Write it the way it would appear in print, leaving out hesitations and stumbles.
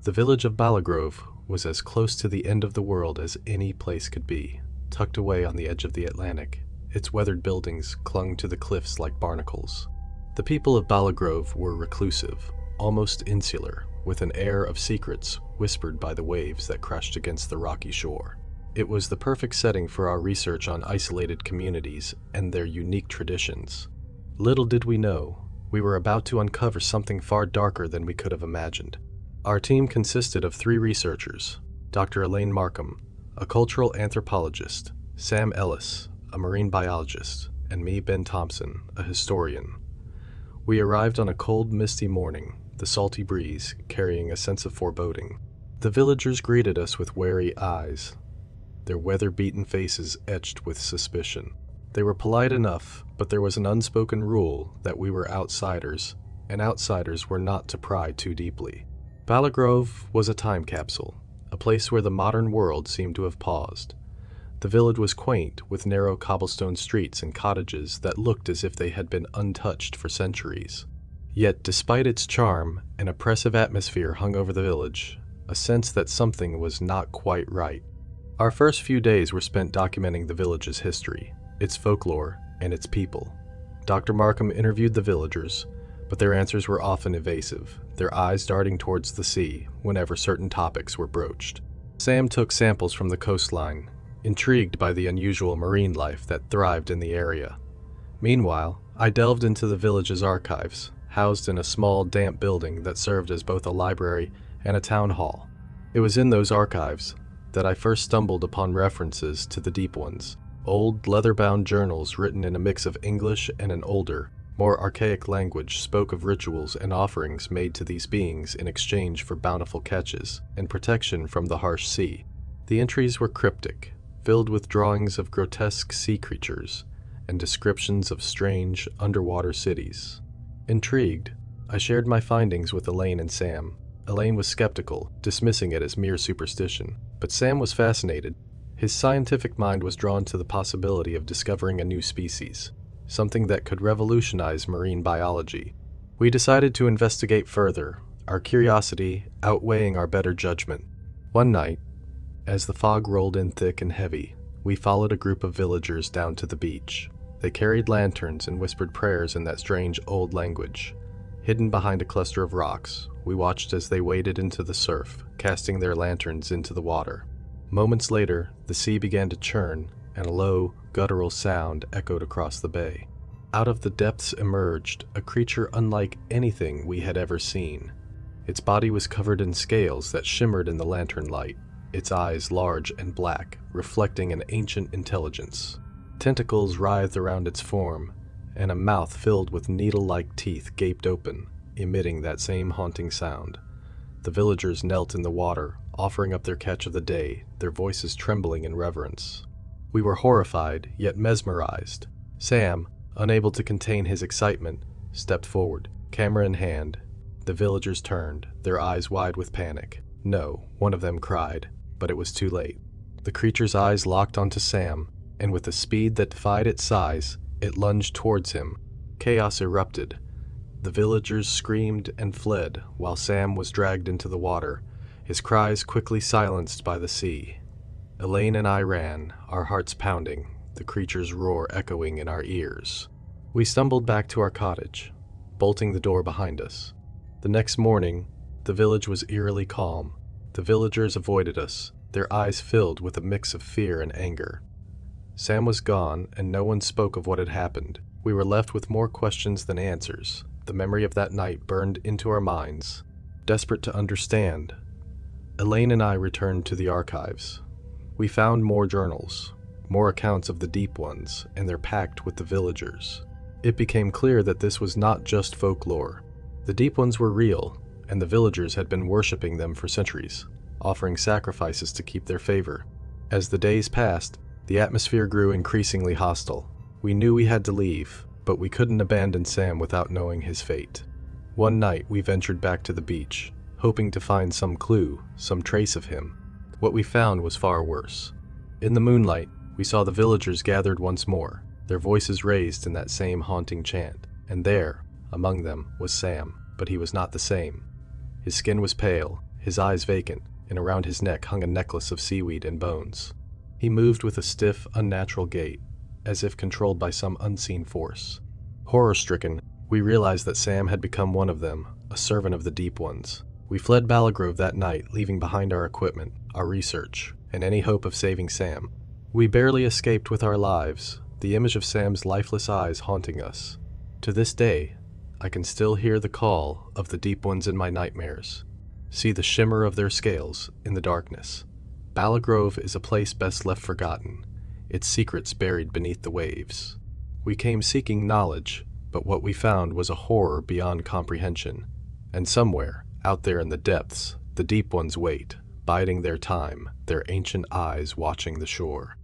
The village of Balagrove was as close to the end of the world as any place could be, tucked away on the edge of the Atlantic. Its weathered buildings clung to the cliffs like barnacles. The people of Balagrove were reclusive, almost insular, with an air of secrets whispered by the waves that crashed against the rocky shore. It was the perfect setting for our research on isolated communities and their unique traditions. Little did we know, we were about to uncover something far darker than we could have imagined. Our team consisted of 3 researchers: Dr. Elaine Markham, a cultural anthropologist, Sam Ellis, a marine biologist, and me, Ben Thompson, a historian. We arrived on a cold, misty morning, the salty breeze carrying a sense of foreboding. The villagers greeted us with wary eyes, their weather-beaten faces etched with suspicion. They were polite enough, but there was an unspoken rule that we were outsiders, and outsiders were not to pry too deeply. Balagrove was a time capsule, a place where the modern world seemed to have paused. The village was quaint, with narrow cobblestone streets and cottages that looked as if they had been untouched for centuries. Yet, despite its charm, an oppressive atmosphere hung over the village, a sense that something was not quite right. Our first few days were spent documenting the village's history, its folklore, and its people. Dr. Markham interviewed the villagers, but their answers were often evasive, their eyes darting towards the sea whenever certain topics were broached. Sam took samples from the coastline, intrigued by the unusual marine life that thrived in the area. Meanwhile, I delved into the village's archives, housed in a small, damp building that served as both a library and a town hall. It was in those archives that I first stumbled upon references to the Deep Ones, old, leather-bound journals written in a mix of English and an older, more archaic language spoke of rituals and offerings made to these beings in exchange for bountiful catches and protection from the harsh sea. The entries were cryptic, filled with drawings of grotesque sea creatures and descriptions of strange underwater cities. Intrigued, I shared my findings with Elaine and Sam. Elaine was skeptical, dismissing it as mere superstition, but Sam was fascinated. His scientific mind was drawn to the possibility of discovering a new species, something that could revolutionize marine biology. We decided to investigate further, our curiosity outweighing our better judgment. One night, as the fog rolled in thick and heavy, we followed a group of villagers down to the beach. They carried lanterns and whispered prayers in that strange old language. Hidden behind a cluster of rocks, we watched as they waded into the surf, casting their lanterns into the water. Moments later, the sea began to churn, and a low, guttural sound echoed across the bay. Out of the depths emerged a creature unlike anything we had ever seen. Its body was covered in scales that shimmered in the lantern light, its eyes large and black, reflecting an ancient intelligence. Tentacles writhed around its form, and a mouth filled with needle-like teeth gaped open, emitting that same haunting sound. The villagers knelt in the water, offering up their catch of the day, their voices trembling in reverence. We were horrified, yet mesmerized. Sam, unable to contain his excitement, stepped forward, camera in hand. The villagers turned, their eyes wide with panic. No, one of them cried, but it was too late. The creature's eyes locked onto Sam, and with a speed that defied its size, it lunged towards him. Chaos erupted. The villagers screamed and fled, while Sam was dragged into the water, his cries quickly silenced by the sea. Elaine and I ran, our hearts pounding, the creature's roar echoing in our ears. We stumbled back to our cottage, bolting the door behind us. The next morning, the village was eerily calm. The villagers avoided us, their eyes filled with a mix of fear and anger. Sam was gone, and no one spoke of what had happened. We were left with more questions than answers. The memory of that night burned into our minds. Desperate to understand, Elaine and I returned to the archives. We found more journals, more accounts of the Deep Ones and their pact with the villagers. It became clear that this was not just folklore. The Deep Ones were real, and the villagers had been worshipping them for centuries, offering sacrifices to keep their favor. As the days passed, the atmosphere grew increasingly hostile. We knew we had to leave, but we couldn't abandon Sam without knowing his fate. One night we ventured back to the beach, hoping to find some clue, some trace of him. What we found was far worse. In the moonlight, we saw the villagers gathered once more, their voices raised in that same haunting chant, and there, among them, was Sam, but he was not the same. His skin was pale, his eyes vacant, and around his neck hung a necklace of seaweed and bones. He moved with a stiff, unnatural gait, as if controlled by some unseen force. Horror-stricken, we realized that Sam had become one of them, a servant of the Deep Ones. We fled Balagrove that night, leaving behind our equipment, our research, and any hope of saving Sam. We barely escaped with our lives, the image of Sam's lifeless eyes haunting us. To this day, I can still hear the call of the Deep Ones in my nightmares, see the shimmer of their scales in the darkness. Balagrove is a place best left forgotten, its secrets buried beneath the waves. We came seeking knowledge, but what we found was a horror beyond comprehension. And somewhere, out there in the depths, the Deep Ones wait, biding their time, their ancient eyes watching the shore.